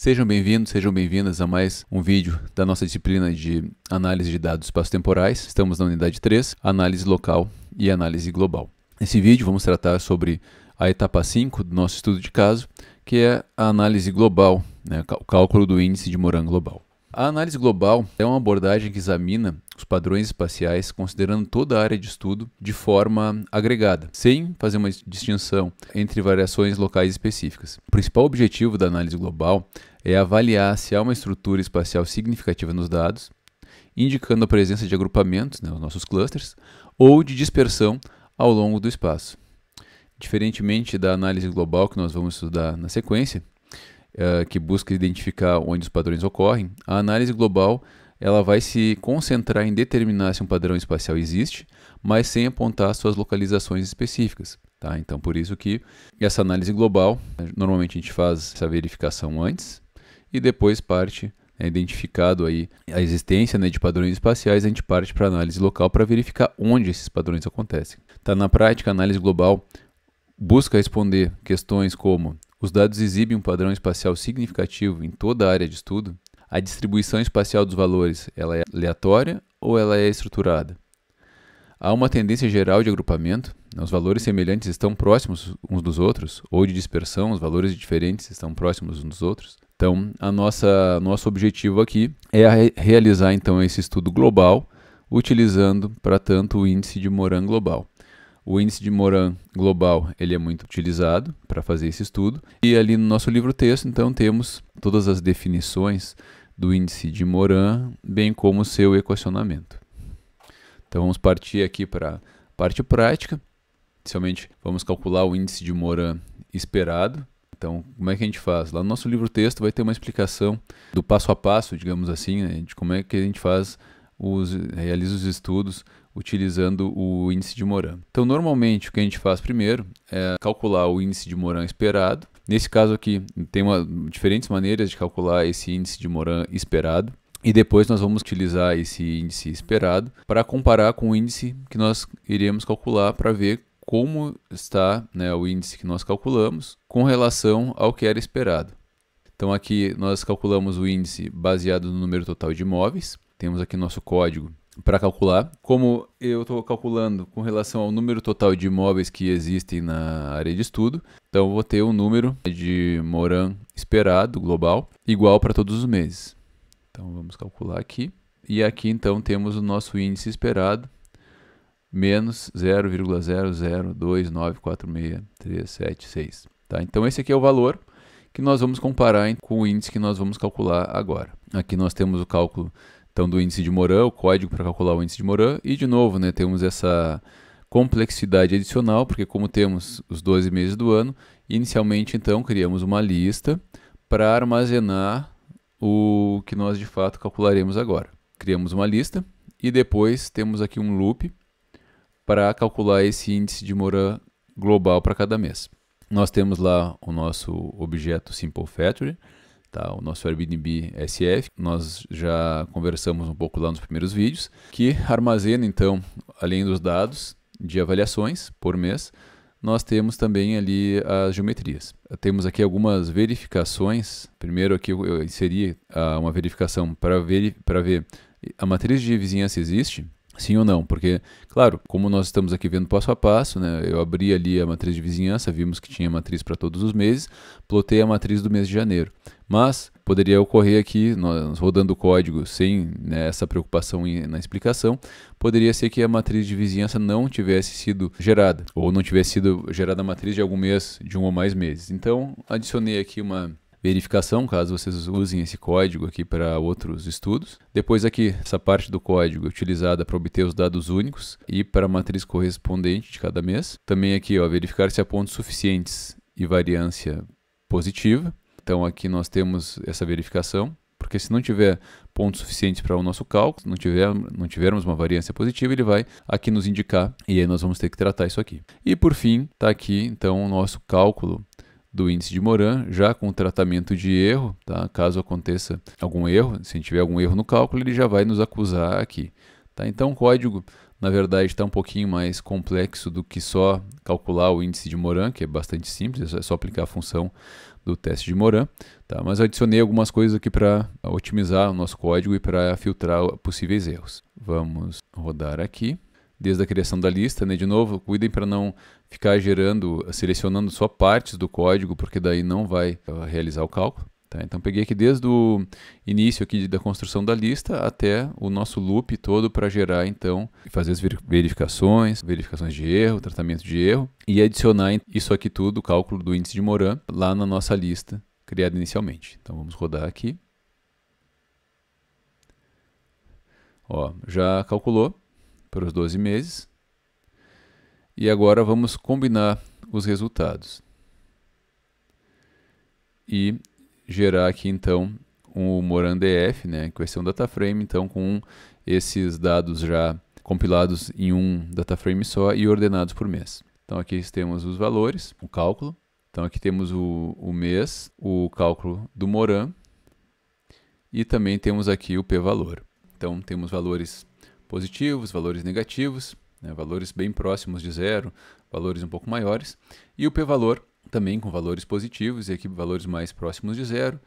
Sejam bem-vindos, sejam bem-vindas a mais um vídeo da nossa disciplina de análise de dados espaço-temporais. Estamos na unidade 3, análise local e análise global. Nesse vídeo vamos tratar sobre a etapa 5 do nosso estudo de caso, que é a análise global, o cálculo do índice de Moran global. A análise global é uma abordagem que examina os padrões espaciais considerando toda a área de estudo de forma agregada, sem fazer uma distinção entre variações locais específicas. O principal objetivo da análise global é avaliar se há uma estrutura espacial significativa nos dados, indicando a presença de agrupamentos, os nossos clusters, ou de dispersão ao longo do espaço. Diferentemente da análise global que nós vamos estudar na sequência, que busca identificar onde os padrões ocorrem, a análise global ela vai se concentrar em determinar se um padrão espacial existe, mas sem apontar suas localizações específicas. Tá? Então, por isso que essa análise global, normalmente a gente faz essa verificação antes e depois parte, identificado aí a existência de padrões espaciais, a gente parte para a análise local para verificar onde esses padrões acontecem. Tá? Na prática, a análise global busca responder questões como: os dados exibem um padrão espacial significativo em toda a área de estudo? A distribuição espacial dos valores ela é aleatória ou ela é estruturada? Há uma tendência geral de agrupamento? Os valores semelhantes estão próximos uns dos outros? Ou de dispersão, os valores diferentes estão próximos uns dos outros? Então, nosso objetivo aqui é realizar então esse estudo global, utilizando, para tanto, o índice de Moran global. O índice de Moran global ele é muito utilizado para fazer esse estudo. E ali no nosso livro-texto, então, temos todas as definições do índice de Moran, bem como o seu equacionamento. Então, vamos partir aqui para a parte prática. Inicialmente, vamos calcular o índice de Moran esperado. Então, como é que a gente faz? Lá no nosso livro-texto vai ter uma explicação do passo a passo, digamos assim, de como é que a gente realiza os estudos utilizando o índice de Moran. Então, normalmente, o que a gente faz primeiro é calcular o índice de Moran esperado. Nesse caso aqui, tem diferentes maneiras de calcular esse índice de Moran esperado. E depois nós vamos utilizar esse índice esperado para comparar com o índice que nós iremos calcular para ver como está o índice que nós calculamos com relação ao que era esperado. Então, aqui nós calculamos o índice baseado no número total de imóveis. Temos aqui nosso código para calcular. Como eu estou calculando com relação ao número total de imóveis que existem na área de estudo, então eu vou ter um número de Moran esperado global igual para todos os meses. Então vamos calcular aqui. E aqui então temos o nosso índice esperado, menos 0,002946376. Tá? Então esse aqui é o valor que nós vamos comparar com o índice que nós vamos calcular agora. Aqui nós temos o cálculo então, do índice de Moran, o código para calcular o índice de Moran, e de novo temos essa complexidade adicional, porque como temos os 12 meses do ano, inicialmente então criamos uma lista para armazenar o que nós de fato calcularemos agora. Criamos uma lista e depois temos aqui um loop para calcular esse índice de Moran global para cada mês. Nós temos lá o nosso objeto Simple Factory, tá, o nosso Airbnb SF, nós já conversamos um pouco lá nos primeiros vídeos, que armazena então, além dos dados de avaliações por mês, nós temos também ali as geometrias. Temos aqui algumas verificações. Primeiro aqui eu inseri uma verificação para ver a matriz de vizinhança existe? Sim ou não? Porque, claro, como nós estamos aqui vendo passo a passo, eu abri ali a matriz de vizinhança, vimos que tinha matriz para todos os meses, plotei a matriz do mês de janeiro. Mas poderia ocorrer aqui, nós rodando o código sem essa preocupação na explicação, poderia ser que a matriz de vizinhança não tivesse sido gerada, ou não tivesse sido gerada a matriz de algum mês, de um ou mais meses. Então, adicionei aqui uma verificação, caso vocês usem esse código aqui para outros estudos. Depois aqui, essa parte do código é utilizada para obter os dados únicos e para a matriz correspondente de cada mês. Também aqui, verificar se há pontos suficientes e variância positiva. Então aqui nós temos essa verificação, porque se não tiver pontos suficientes para o nosso cálculo, não tivermos uma variância positiva, ele vai aqui nos indicar e aí nós vamos ter que tratar isso aqui. E por fim, está aqui então o nosso cálculo do índice de Moran, já com o tratamento de erro, tá? Caso aconteça algum erro, se tiver algum erro no cálculo, ele já vai nos acusar aqui. Tá? Então o código, na verdade, está um pouquinho mais complexo do que só calcular o índice de Moran, que é bastante simples, é só aplicar a função do teste de Moran, tá? Mas eu adicionei algumas coisas aqui para otimizar o nosso código e para filtrar possíveis erros. Vamos rodar aqui. Desde a criação da lista, né? De novo, cuidem para não ficar selecionando só partes do código, porque daí não vai realizar o cálculo. Tá? Então peguei aqui desde o início aqui da construção da lista até o nosso loop todo para gerar então, fazer as verificações de erro, tratamento de erro e adicionar isso aqui tudo, o cálculo do índice de Moran, lá na nossa lista criada inicialmente. Então vamos rodar aqui. Ó, já calculou para os 12 meses. E agora vamos combinar os resultados. E gerar aqui então o Moran DF, né, que vai ser um data frame, então com esses dados já compilados em um data frame só e ordenados por mês. Então aqui temos os valores, o cálculo. Então aqui temos o mês, o cálculo do Moran e também temos aqui o p-valor. Então temos valores positivos, valores negativos, né, valores bem próximos de zero, valores um pouco maiores e o p-valor também com valores positivos e aqui valores mais próximos de zero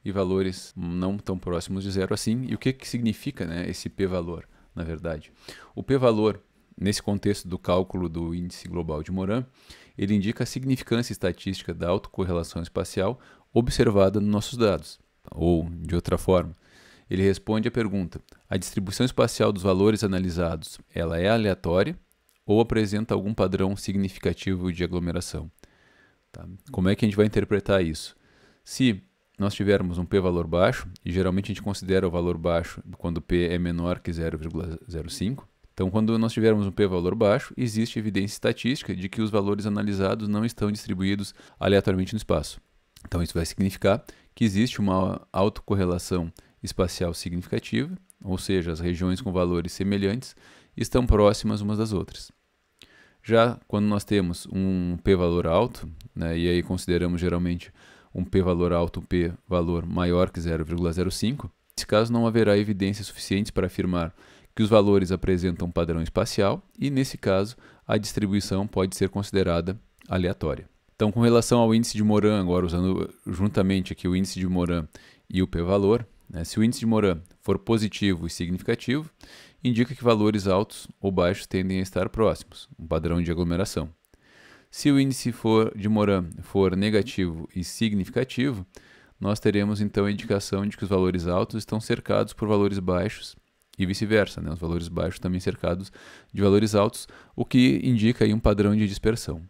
e valores não tão próximos de zero assim. E o que significa, né, esse p-valor, na verdade? O p-valor, nesse contexto do cálculo do índice global de Moran, ele indica a significância estatística da autocorrelação espacial observada nos nossos dados. Ou, de outra forma, ele responde à pergunta: a distribuição espacial dos valores analisados, ela é aleatória ou apresenta algum padrão significativo de aglomeração? Tá? Como é que a gente vai interpretar isso? Se nós tivermos um p-valor baixo, e geralmente a gente considera o valor baixo quando p é menor que 0,05, então quando nós tivermos um p-valor baixo, existe evidência estatística de que os valores analisados não estão distribuídos aleatoriamente no espaço. Então isso vai significar que existe uma autocorrelação espacial significativa, ou seja, as regiões com valores semelhantes estão próximas umas das outras. Já quando nós temos um p-valor alto, né, e aí consideramos geralmente um p-valor alto, um p-valor maior que 0,05, nesse caso não haverá evidências suficientes para afirmar que os valores apresentam um padrão espacial e, nesse caso, a distribuição pode ser considerada aleatória. Então, com relação ao índice de Moran, agora usando juntamente aqui o índice de Moran e o p-valor, né, se o índice de Moran for positivo e significativo, indica que valores altos ou baixos tendem a estar próximos, um padrão de aglomeração. Se o índice de Moran for negativo e significativo, nós teremos então a indicação de que os valores altos estão cercados por valores baixos e vice-versa, né? Os valores baixos também cercados de valores altos, o que indica aí um padrão de dispersão.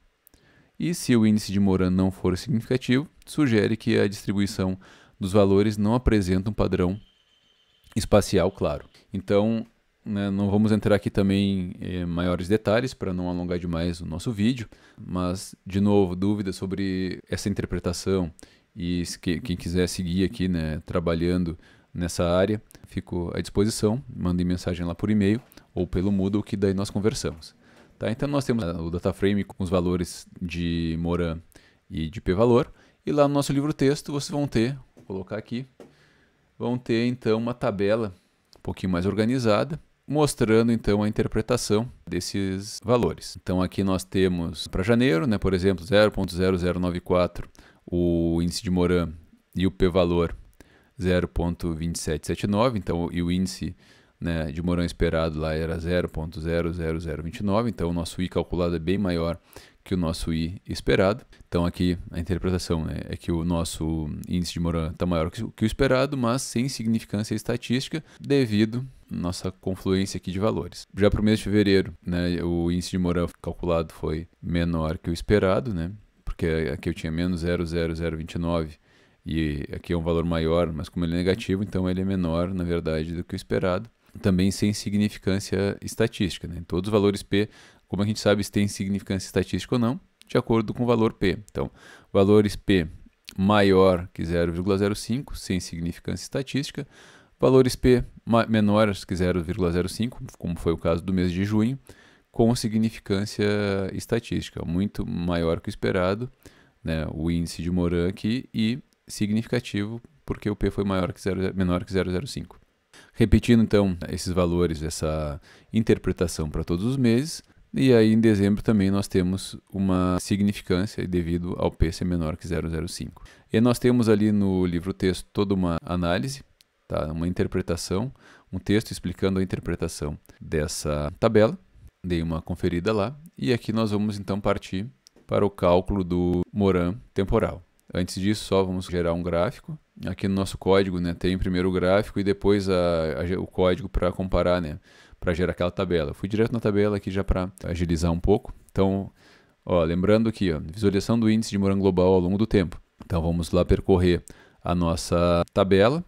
E se o índice de Moran não for significativo, sugere que a distribuição dos valores não apresenta um padrão espacial claro. Então, né, não vamos entrar aqui também em maiores detalhes para não alongar demais o nosso vídeo, mas, de novo, dúvidas sobre essa interpretação e quem quiser seguir aqui, né, trabalhando nessa área, fico à disposição, mandem mensagem lá por e-mail ou pelo Moodle que daí nós conversamos. Tá? Então nós temos o data frame com os valores de Moran e de p-valor e lá no nosso livro texto vocês vão ter, vou colocar aqui, vão ter então uma tabela um pouquinho mais organizada, mostrando então a interpretação desses valores. Então aqui nós temos para janeiro, né, por exemplo, 0.0094 o índice de Moran e o p-valor 0.2779, então e o índice, né, de Moran esperado lá era 0.00029, então o nosso I calculado é bem maior que o nosso I esperado. Então aqui a interpretação, né, é que o nosso índice de Moran está maior que o esperado, mas sem significância estatística devido à nossa confluência aqui de valores. Já para o mês de fevereiro, né, o índice de Moran calculado foi menor que o esperado, né, porque aqui eu tinha menos 0,0029 e aqui é um valor maior, mas como ele é negativo, então ele é menor, na verdade, do que o esperado. Também sem significância estatística, né? Todos os valores P, como a gente sabe se tem significância estatística ou não, de acordo com o valor P. Então, valores P maior que 0,05, sem significância estatística, valores P menores que 0,05, como foi o caso do mês de junho, com significância estatística, muito maior que o esperado, né? O índice de Moran aqui e significativo, porque o P foi menor que 0,05. Repetindo então esses valores, essa interpretação para todos os meses, E aí em dezembro também nós temos uma significância devido ao P ser menor que 0,05. E nós temos ali no livro-texto toda uma análise, tá? Uma interpretação, um texto explicando a interpretação dessa tabela. Dei uma conferida lá e aqui nós vamos então partir para o cálculo do Moran temporal. Antes disso, só vamos gerar um gráfico. Aqui no nosso código, né, tem primeiro o gráfico e depois o código para comparar, né, para gerar aquela tabela. Eu fui direto na tabela aqui já para agilizar um pouco. Então, ó, lembrando aqui, ó, visualização do índice de Moran global ao longo do tempo. Então vamos lá percorrer a nossa tabela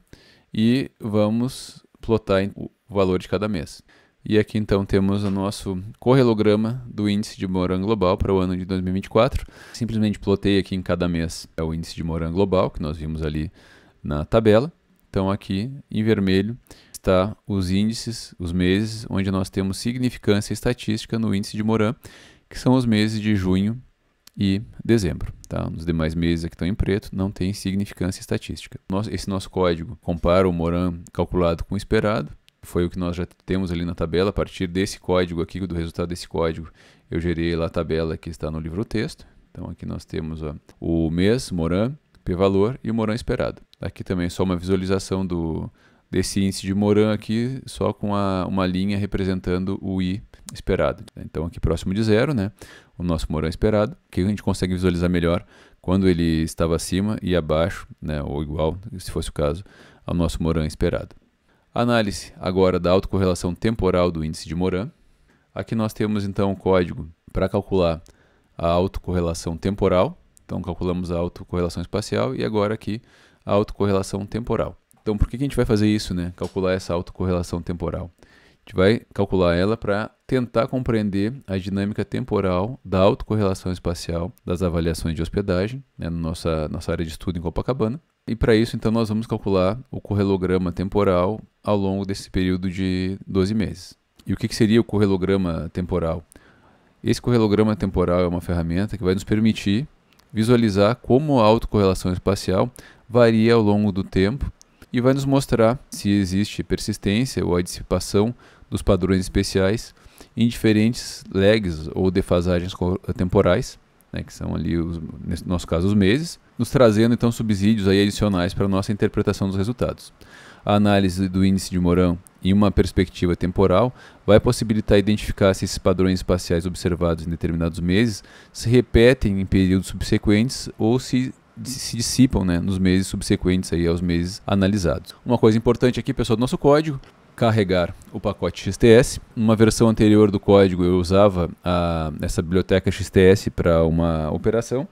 e vamos plotar o valor de cada mês. E aqui então temos o nosso correlograma do índice de Moran global para o ano de 2024. Simplesmente plotei aqui em cada mês o índice de Moran global, que nós vimos ali na tabela. Então aqui em vermelho está os índices, os meses, onde nós temos significância estatística no índice de Moran, que são os meses de junho e dezembro. Tá? Os demais meses aqui estão em preto, não tem significância estatística. Esse nosso código compara o Moran calculado com o esperado. Foi o que nós já temos ali na tabela. A partir desse código aqui, do resultado desse código, eu gerei lá a tabela que está no livro-texto. Então aqui nós temos ó, o mês, Moran, p-valor e o Moran esperado. Aqui também é só uma visualização desse índice de Moran aqui, só com uma linha representando o i esperado. Então aqui próximo de zero, né, o nosso Moran esperado, que a gente consegue visualizar melhor quando ele estava acima e abaixo, né, ou igual, se fosse o caso, ao nosso Moran esperado. Análise agora da autocorrelação temporal do índice de Moran. Aqui nós temos então o código para calcular a autocorrelação temporal. Então calculamos a autocorrelação espacial e agora aqui a autocorrelação temporal. Então por que a gente vai fazer isso, né? Calcular essa autocorrelação temporal. A gente vai calcular ela para tentar compreender a dinâmica temporal da autocorrelação espacial das avaliações de hospedagem, né, na nossa área de estudo em Copacabana. E para isso, então, nós vamos calcular o correlograma temporal ao longo desse período de 12 meses. E o que seria o correlograma temporal? Esse correlograma temporal é uma ferramenta que vai nos permitir visualizar como a autocorrelação espacial varia ao longo do tempo e vai nos mostrar se existe persistência ou a dissipação dos padrões especiais em diferentes lags ou defasagens temporais, né, que são ali, no nosso caso, os meses, nos trazendo então subsídios aí adicionais para a nossa interpretação dos resultados. A análise do índice de Moran em uma perspectiva temporal vai possibilitar identificar se esses padrões espaciais observados em determinados meses se repetem em períodos subsequentes ou se dissipam, né, nos meses subsequentes aí aos meses analisados. Uma coisa importante aqui, pessoal, do nosso código, carregar o pacote XTS. Numa versão anterior do código eu usava essa biblioteca XTS para uma operação.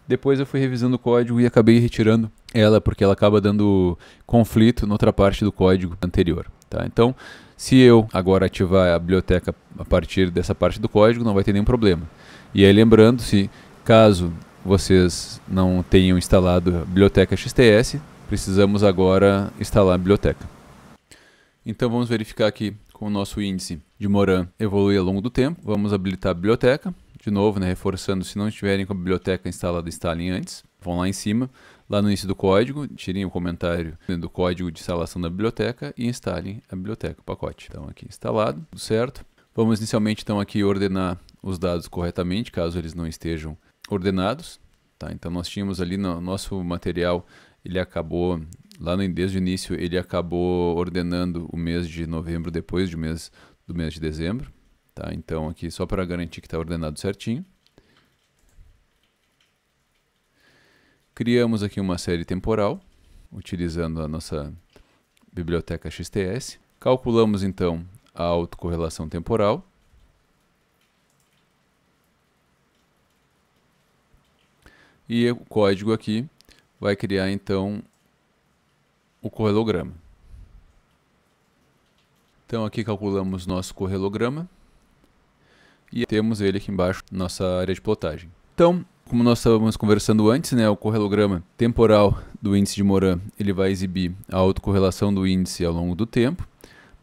Depois eu fui revisando o código e acabei retirando ela porque ela acaba dando conflito na outra parte do código anterior. Tá? Então, se eu agora ativar a biblioteca a partir dessa parte do código, não vai ter nenhum problema. E aí lembrando, se caso vocês não tenham instalado a biblioteca XTS, precisamos agora instalar a biblioteca. Então vamos verificar aqui como o nosso índice de Moran evolui ao longo do tempo. Vamos habilitar a biblioteca. De novo, né, reforçando, se não estiverem com a biblioteca instalada, instalem antes. Vão lá em cima, lá no início do código, tirem o comentário do código de instalação da biblioteca e instalem a biblioteca, o pacote. Então aqui instalado, tudo certo. Vamos inicialmente então aqui ordenar os dados corretamente, caso eles não estejam ordenados. Tá? Então nós tínhamos ali no nosso material, ele acabou, desde o início, ele acabou ordenando o mês de novembro depois do mês de dezembro. Tá? Então aqui só para garantir que está ordenado certinho. Criamos aqui uma série temporal, utilizando a nossa biblioteca XTS. Calculamos então a autocorrelação temporal. E o código aqui vai criar então o correlograma. Então aqui calculamos nosso correlograma e temos ele aqui embaixo, nossa área de plotagem. Então, como nós estávamos conversando antes, né, o correlograma temporal do índice de Moran, ele vai exibir a autocorrelação do índice ao longo do tempo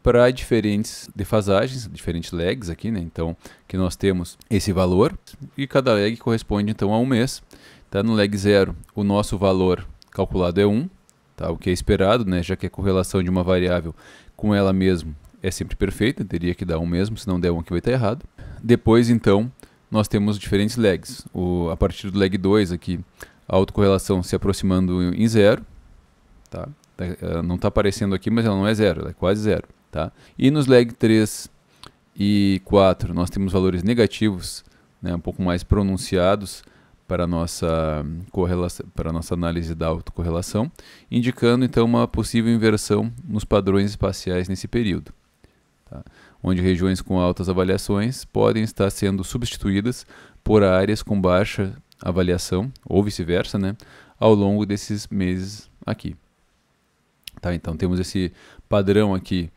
para diferentes defasagens, diferentes lags aqui, né? Então, que nós temos esse valor e cada lag corresponde então a um mês. Tá? No lag 0, o nosso valor calculado é 1, tá? O que é esperado, né? Já que a correlação de uma variável com ela mesma é sempre perfeita, teria que dar 1 mesmo, se não der 1 aqui vai estar errado. Depois, então, nós temos diferentes lags. A partir do lag 2 aqui, a autocorrelação se aproximando em 0. Tá? Não está aparecendo aqui, mas ela não é 0, ela é quase 0. Tá? E nos lag 3 e 4 nós temos valores negativos, né, um pouco mais pronunciados para a nossa análise da autocorrelação, indicando então uma possível inversão nos padrões espaciais nesse período. Tá? Onde regiões com altas avaliações podem estar sendo substituídas por áreas com baixa avaliação, ou vice-versa, né, ao longo desses meses aqui. Tá? Então temos esse padrão aqui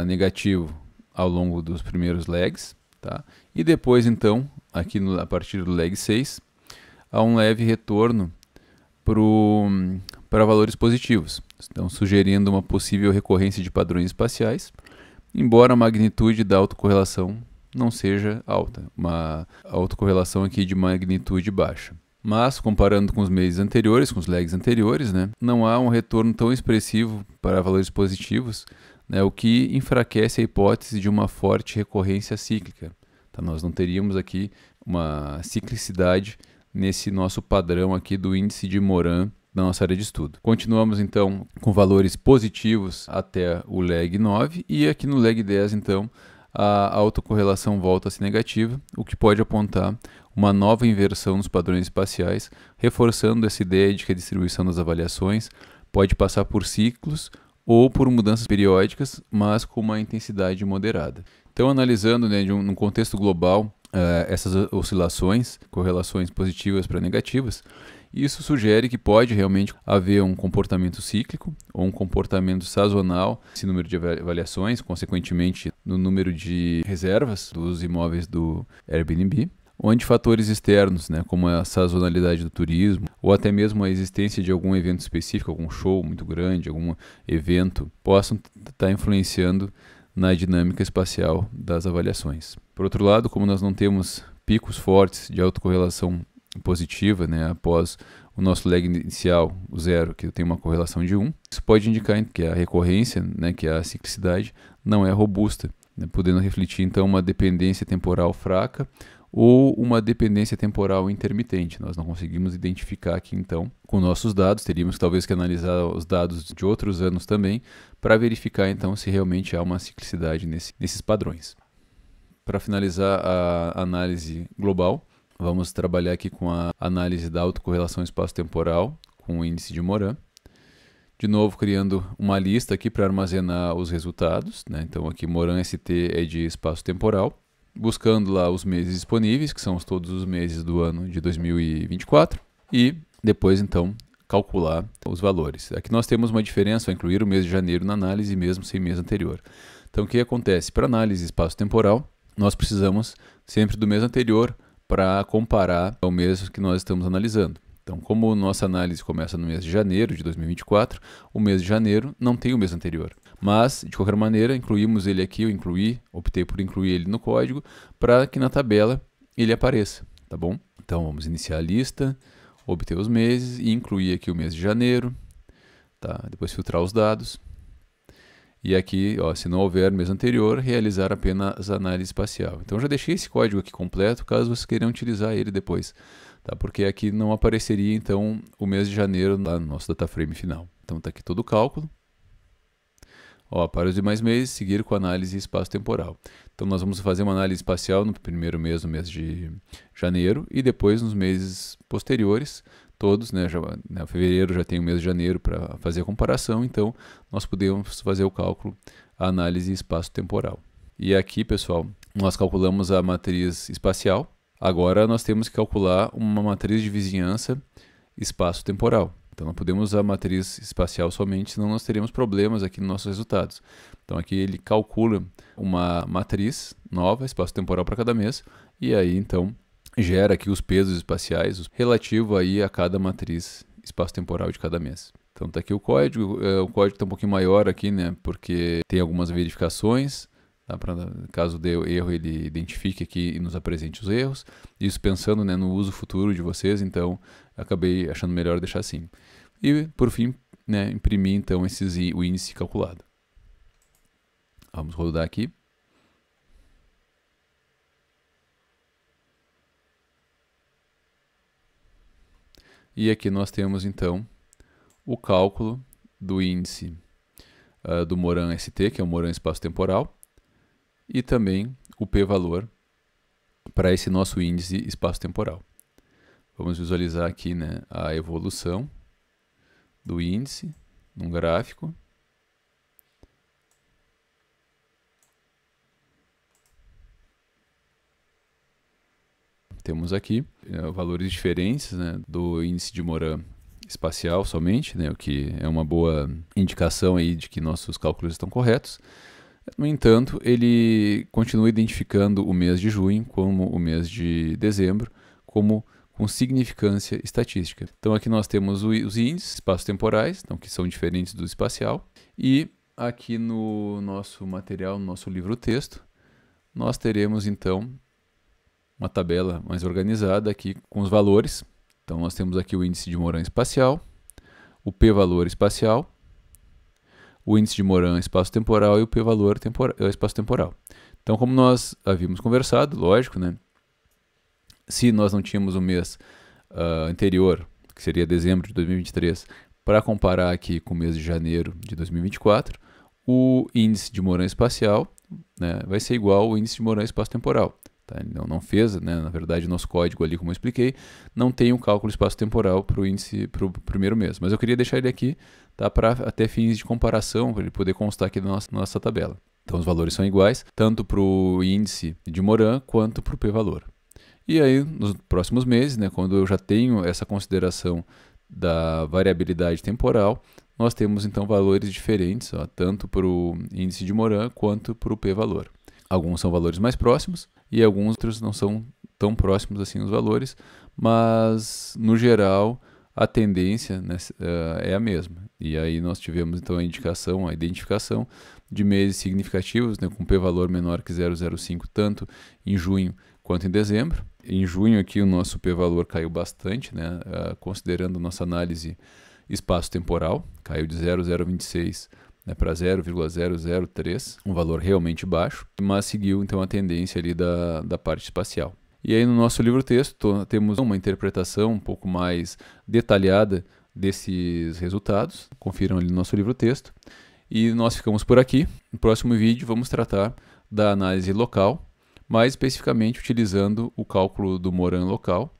negativo ao longo dos primeiros lags, tá? E depois então, aqui a partir do lag 6, há um leve retorno para valores positivos, então sugerindo uma possível recorrência de padrões espaciais, embora a magnitude da autocorrelação não seja alta, uma autocorrelação aqui de magnitude baixa. Mas, comparando com os meses anteriores, com os lags anteriores, né, não há um retorno tão expressivo para valores positivos, né, o que enfraquece a hipótese de uma forte recorrência cíclica. Tá? Nós não teríamos aqui uma ciclicidade nesse nosso padrão aqui do índice de Moran da nossa área de estudo. Continuamos então com valores positivos até o lag 9 e aqui no lag 10 então a autocorrelação volta a ser negativa, o que pode apontar uma nova inversão nos padrões espaciais, reforçando essa ideia de que a distribuição das avaliações pode passar por ciclos ou por mudanças periódicas, mas com uma intensidade moderada. Então, analisando, né, num contexto global, essas oscilações, correlações positivas para negativas, isso sugere que pode realmente haver um comportamento cíclico ou um comportamento sazonal nesse número de avaliações, consequentemente no número de reservas dos imóveis do Airbnb, onde fatores externos, né, como a sazonalidade do turismo ou até mesmo a existência de algum evento específico, algum show muito grande, algum evento, possam estar influenciando na dinâmica espacial das avaliações. Por outro lado, como nós não temos picos fortes de autocorrelação positiva, né, após o nosso lag inicial, o 0, que tem uma correlação de 1, isso pode indicar que a recorrência, né, que a ciclicidade, não é robusta, né, podendo refletir então uma dependência temporal fraca ou uma dependência temporal intermitente. Nós não conseguimos identificar aqui então com nossos dados, teríamos talvez que analisar os dados de outros anos também para verificar então se realmente há uma ciclicidade nesses padrões. Para finalizar a análise global, vamos trabalhar aqui com a análise da autocorrelação espaço-temporal com o índice de Moran. De novo, criando uma lista aqui para armazenar os resultados, né? Então aqui Moran ST é de espaço-temporal, buscando lá os meses disponíveis, que são todos os meses do ano de 2024, e depois então calcular os valores. Aqui nós temos uma diferença ao incluir o mês de janeiro na análise mesmo sem mês anterior. Então o que acontece? Para análise espaço-temporal, nós precisamos sempre do mês anterior para comparar ao mês que nós estamos analisando. Então, como nossa análise começa no mês de janeiro de 2024, o mês de janeiro não tem o mês anterior. Mas, de qualquer maneira, incluímos ele aqui, optei por incluir ele no código, para que na tabela ele apareça, tá bom? Então, vamos iniciar a lista, obter os meses e incluir aqui o mês de janeiro, tá? Depois filtrar os dados. E aqui, ó, se não houver mês anterior, realizar apenas a análise espacial. Então, já deixei esse código aqui completo, caso vocês queiram utilizar ele depois. Tá? Porque aqui não apareceria, então, o mês de janeiro lá no nosso dataframe final. Então, está aqui todo o cálculo. Ó, para os demais meses, seguir com a análise espaço-temporal. Então, nós vamos fazer uma análise espacial no primeiro mês, no mês de janeiro, e depois nos meses posteriores, todos, né, fevereiro já tem o mês de janeiro para fazer a comparação, então nós podemos fazer o cálculo, a análise espaço-temporal. E aqui, pessoal, nós calculamos a matriz espacial. Agora nós temos que calcular uma matriz de vizinhança espaço-temporal. Então não podemos usar a matriz espacial somente, senão nós teríamos problemas aqui nos nossos resultados. Então aqui ele calcula uma matriz nova, espaço-temporal para cada mês, e aí então gera aqui os pesos espaciais relativo aí a cada matriz espaço-temporal de cada mês. Então está aqui o código está um pouquinho maior aqui, né, porque tem algumas verificações. Tá? Caso dê erro, ele identifique aqui e nos apresente os erros. Isso pensando, né, no uso futuro de vocês, então acabei achando melhor deixar assim. E por fim, né, imprimir então o índice calculado. Vamos rodar aqui. E aqui nós temos então o cálculo do índice do Moran ST, que é o Moran espaço-temporal, e também o p-valor para esse nosso índice espaço-temporal. Vamos visualizar aqui, né, a evolução do índice num gráfico. Temos aqui valores diferentes, né, do índice de Moran espacial somente, né, o que é uma boa indicação aí de que nossos cálculos estão corretos. No entanto, ele continua identificando o mês de junho como o mês de dezembro como com significância estatística. Então aqui nós temos os índices espaço-temporais, então, que são diferentes do espacial, e aqui no nosso material, no nosso livro-texto, nós teremos então uma tabela mais organizada aqui com os valores. Então nós temos aqui o índice de Moran espacial, o p-valor espacial, o índice de Moran espaço-temporal e o p-valor espaço-temporal. Então, como nós havíamos conversado, lógico, né? Se nós não tínhamos o mês anterior, que seria dezembro de 2023, para comparar aqui com o mês de janeiro de 2024, o índice de Moran espacial, né, vai ser igual ao índice de Moran espaço-temporal. Tá? Ele não fez, né, na verdade, nosso código ali, como eu expliquei, não tem um cálculo espaço-temporal para o índice para o primeiro mês. Mas eu queria deixar ele aqui, tá, para até fins de comparação, para ele poder constar aqui na nossa tabela. Então os valores são iguais, tanto para o índice de Moran quanto para o p-valor. E aí, nos próximos meses, né, quando eu já tenho essa consideração da variabilidade temporal, nós temos então valores diferentes, ó, tanto para o índice de Moran quanto para o p-valor. Alguns são valores mais próximos e alguns outros não são tão próximos assim os valores, mas no geral a tendência, né, é a mesma. E aí nós tivemos então a indicação, a identificação de meses significativos, né, com p-valor menor que 0,05 tanto em junho quanto em dezembro. Em junho aqui o nosso p-valor caiu bastante, né, considerando nossa análise espaço-temporal, caiu de 0,026 né, para 0,003, um valor realmente baixo, mas seguiu então a tendência ali da parte espacial. E aí no nosso livro-texto temos uma interpretação um pouco mais detalhada desses resultados, confiram ali no nosso livro-texto. E nós ficamos por aqui. No próximo vídeo vamos tratar da análise local, mais especificamente utilizando o cálculo do Moran local